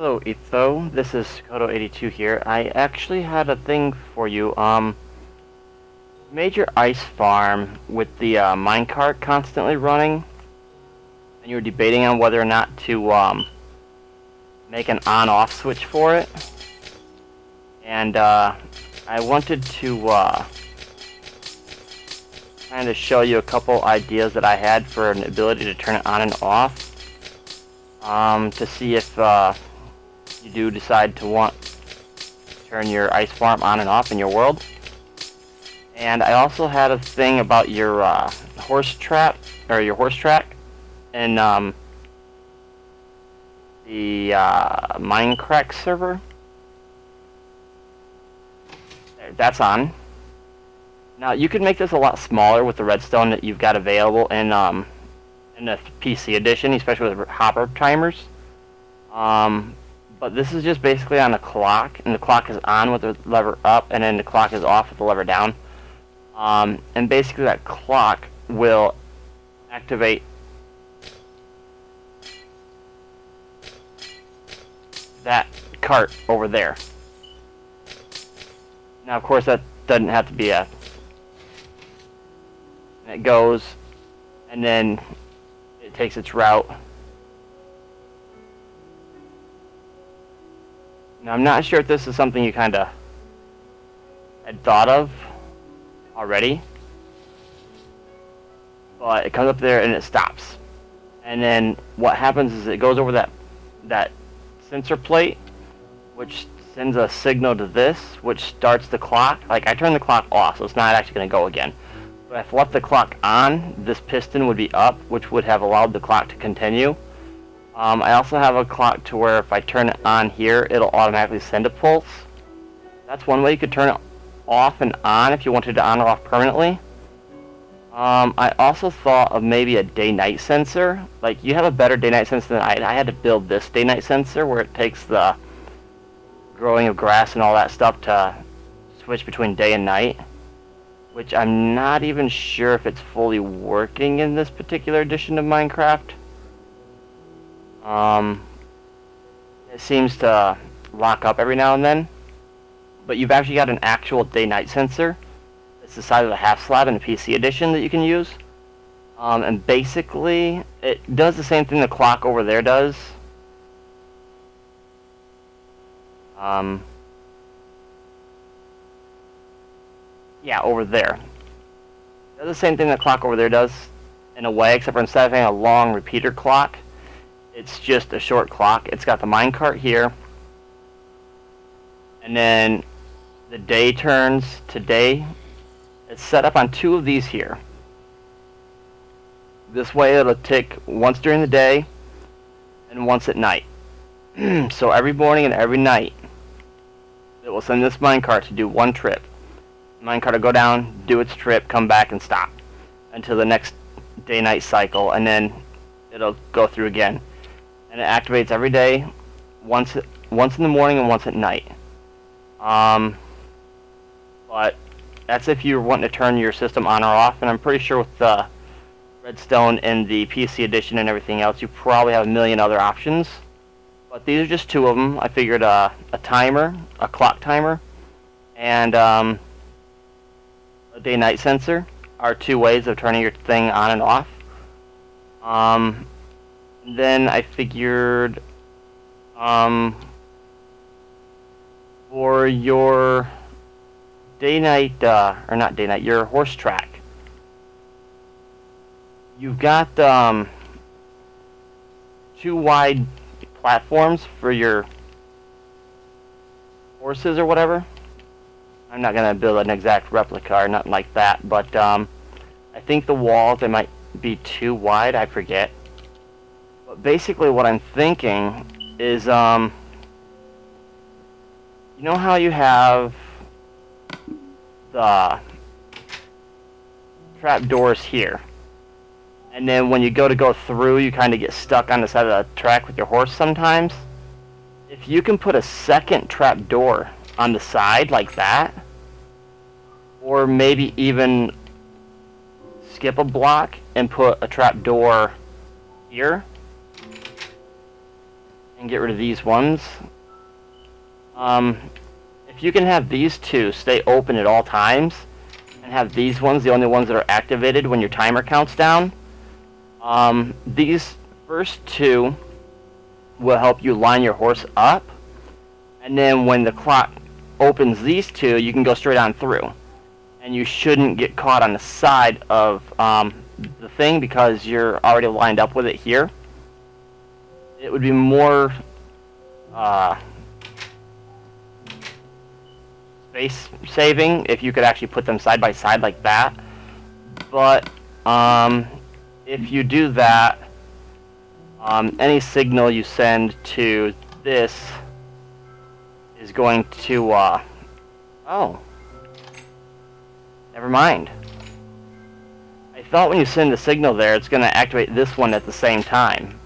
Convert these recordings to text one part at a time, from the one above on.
Hello, Etho. This is Kodo82 here. I actually had a thing for you. Made your ice farm with the minecart constantly running, and you were debating on whether or not to make an on-off switch for it. And I wanted to kind of show you a couple ideas that I had for an ability to turn it on and off. To see if you do decide to want to turn your ice farm on and off in your world. And I also had a thing about your horse trap, or your horse track, in the Minecraft server. That's on. Now you could make this a lot smaller with the redstone that you've got available in the PC edition, especially with hopper timers. But this is just basically on a clock, and the clock is on with the lever up, and then the clock is off with the lever down. And basically that clock will activate that cart over there. Now, of course, that doesn't have to be a... And it goes, and then it takes its route. Now, I'm not sure if this is something you kind of had thought of already, but it comes up there and it stops. And then what happens is it goes over that sensor plate, which sends a signal to this, which starts the clock. Like, I turned the clock off, so it's not actually going to go again. But if I left the clock on, this piston would be up, which would have allowed the clock to continue. I also have a clock to where if I turn it on here, it'll automatically send a pulse. That's one way you could turn it off and on if you wanted to on or off permanently. I also thought of maybe a day-night sensor. Like, you have a better day-night sensor than I had to build this day-night sensor where it takes the growing of grass and all that stuff to switch between day and night, which I'm not even sure if it's fully working in this particular edition of Minecraft. It seems to lock up every now and then, but you've actually got an actual day-night sensor. It's the size of a half slab in the PC edition that you can use. And basically, it does the same thing the clock over there does. Yeah, over there. It does the same thing the clock over there does, in a way, except for instead of having a long repeater clock, it's just a short clock. It's got the minecart here, and then the day turns to day. It's set up on two of these here. This way it'll tick once during the day and once at night. So every morning and every night it will send this minecart to do one trip. The minecart will go down, do its trip, come back and stop until the next day-night cycle, and then it'll go through again. And it activates every day, once in the morning and once at night. But that's if you're wanting to turn your system on or off, and I'm pretty sure with the redstone and the PC edition and everything else, you probably have a million other options. But these are just two of them. I figured a timer, a clock timer, and a day-night sensor are two ways of turning your thing on and off. Then I figured for your day-night, or not day-night, your horse track, you've got two wide platforms for your horses or whatever. I'm not going to build an exact replica or nothing like that, but I think the walls, they might be too wide, I forget. But basically what I'm thinking is, you know how you have the trapdoors here, and then when you go through, you kind of get stuck on the side of the track with your horse sometimes? If you can put a second trapdoor on the side like that, or maybe even skip a block and put a trapdoor here, and get rid of these ones. If you can have these two stay open at all times, and have these ones the only ones that are activated when your timer counts down, these first two will help you line your horse up, and then when the clock opens these two, you can go straight on through, and you shouldn't get caught on the side of the thing because you're already lined up with it here. It would be more space saving if you could actually put them side by side like that, but if you do that, any signal you send to this is going to oh, never mind. I thought when you send the signal there, it's going to activate this one at the same time.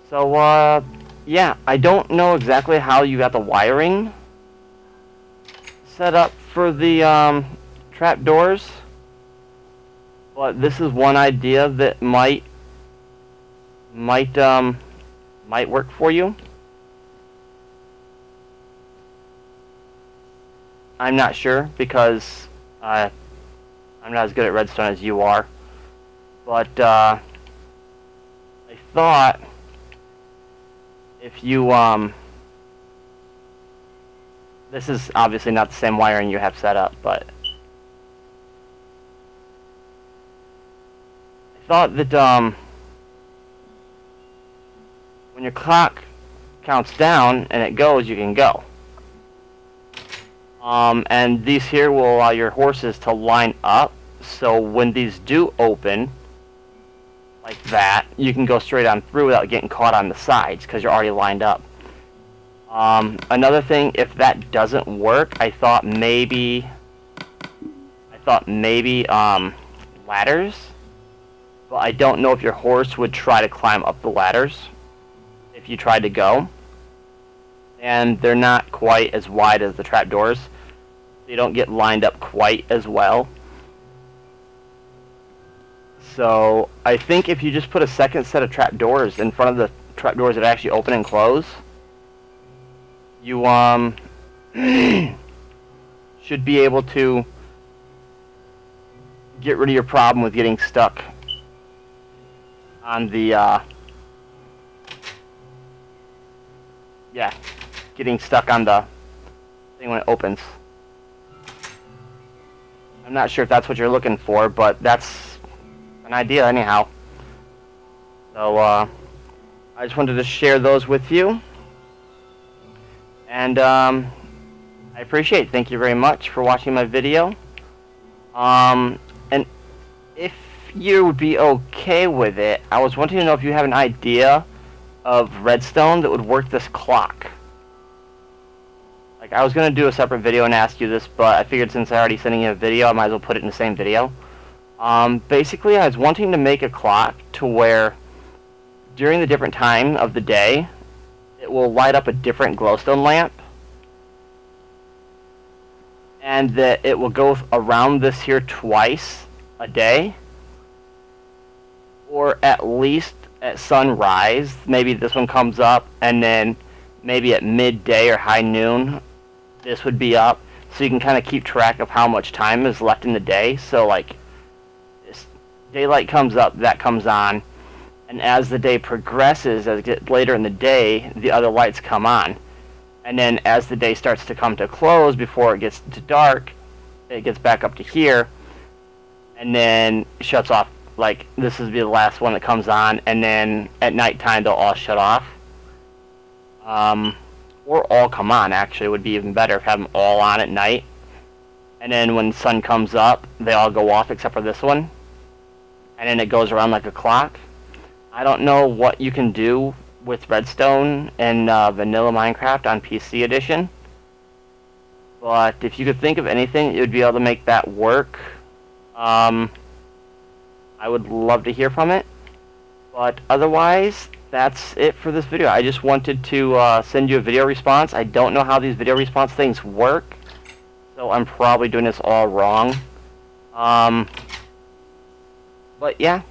So, yeah, I don't know exactly how you got the wiring set up for the trapdoors, but this is one idea that might work for you. I'm not sure because I'm not as good at redstone as you are, but I thought if you this is obviously not the same wiring you have set up, but I thought that when your clock counts down and it goes, you can go. And these here will allow your horses to line up, so when these do open, like that, you can go straight on through without getting caught on the sides, because you're already lined up. Another thing, if that doesn't work, I thought maybe ladders, but I don't know if your horse would try to climb up the ladders if you tried to go. And they're not quite as wide as the trapdoors. They don't get lined up quite as well. So I think if you just put a second set of trapdoors in front of the trapdoors that actually open and close, you should be able to get rid of your problem with getting stuck on the getting stuck on the thing when it opens. I'm not sure if that's what you're looking for, but that's an idea anyhow. So I just wanted to share those with you, and I appreciate it. Thank you very much for watching my video. And if you would be okay with it, I was wanting to know if you have an idea of redstone that would work this clock. Like, I was going to do a separate video and ask you this, but I figured since I already sending you a video, I might as well put it in the same video. Basically, I was wanting to make a clock to where during the different time of the day, it will light up a different glowstone lamp, and that it will go around this here twice a day, or at least at sunrise. Maybe this one comes up, and then maybe at midday or high noon, this would be up, so you can kind of keep track of how much time is left in the day. So, like, this daylight comes up, that comes on, and as the day progresses, as it gets later in the day, the other lights come on. And then as the day starts to come to close, before it gets to dark, it gets back up to here, and then shuts off. Like, this is the last one that comes on, and then at nighttime they'll all shut off. Or all come on, actually. It would be even better if have them all on at night. And then when the sun comes up, they all go off except for this one. And then it goes around like a clock. I don't know what you can do with redstone and vanilla Minecraft on PC edition. But if you could think of anything, it would be able to make that work. I would love to hear from it. But otherwise, that's it for this video. I just wanted to send you a video response. I don't know how these video response things work, so I'm probably doing this all wrong. But yeah,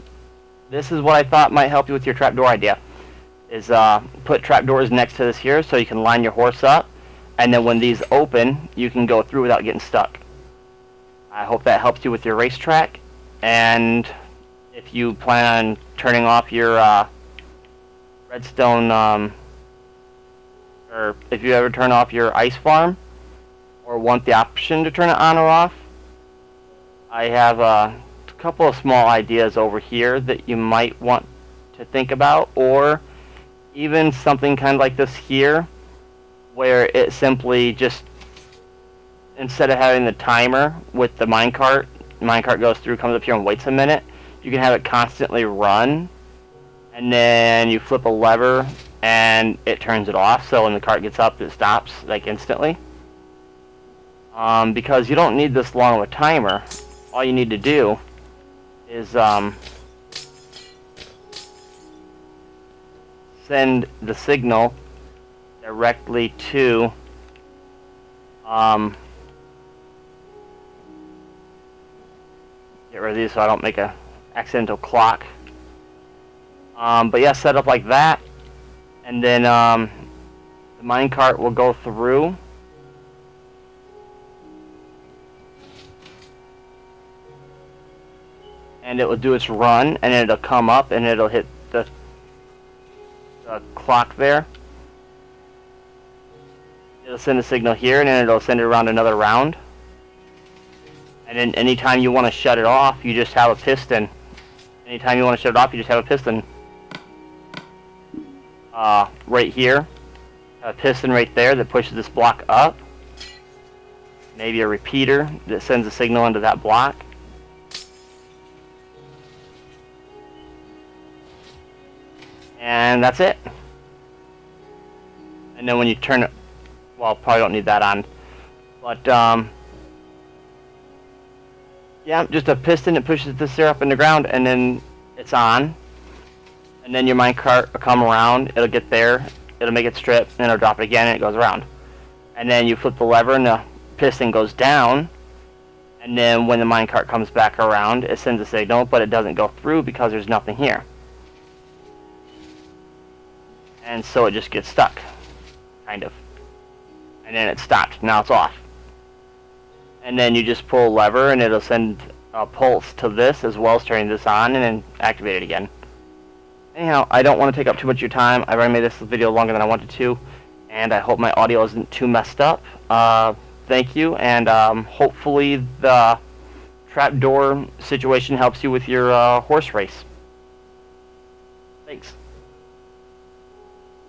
this is what I thought might help you with your trapdoor idea. is put trapdoors next to this here so you can line your horse up, and then when these open, you can go through without getting stuck. I hope that helps you with your racetrack, and if you plan on turning off your redstone, or if you ever turn off your ice farm, or want the option to turn it on or off, I have a couple of small ideas over here that you might want to think about, or even something kind of like this here, where it simply just, instead of having the timer with the minecart goes through, comes up here and waits a minute, you can have it constantly run, and then you flip a lever and it turns it off, so when the cart gets up it stops like instantly. Because you don't need this long of a timer. All you need to do is send the signal directly to get rid of these so I don't make a accidental clock. But yeah, set up like that, and then the minecart will go through. And it will do its run, and it'll come up, and it'll hit the clock there. It'll send a signal here, and then it'll send it around another round. And then anytime you want to shut it off, you just have a piston. Anytime you want to shut it off, you just have a piston. Right here. A piston right there that pushes this block up. Maybe a repeater that sends a signal into that block. And that's it. And then when you turn it, well, probably don't need that on, but yeah, just a piston that pushes this here up in the ground, and then it's on. And then your minecart will come around, it'll get there, it'll make it strip, and it'll drop it again, and it goes around. And then you flip the lever, and the piston goes down. And then when the minecart comes back around, it sends a signal, but it doesn't go through because there's nothing here. And so it just gets stuck, kind of. And then it stopped. Now it's off. And then you just pull a lever, and it'll send a pulse to this, as well as turning this on, and then activate it again. Anyhow, I don't want to take up too much of your time. I've already made this video longer than I wanted to, and I hope my audio isn't too messed up. Thank you, and hopefully the trapdoor situation helps you with your horse race. Thanks.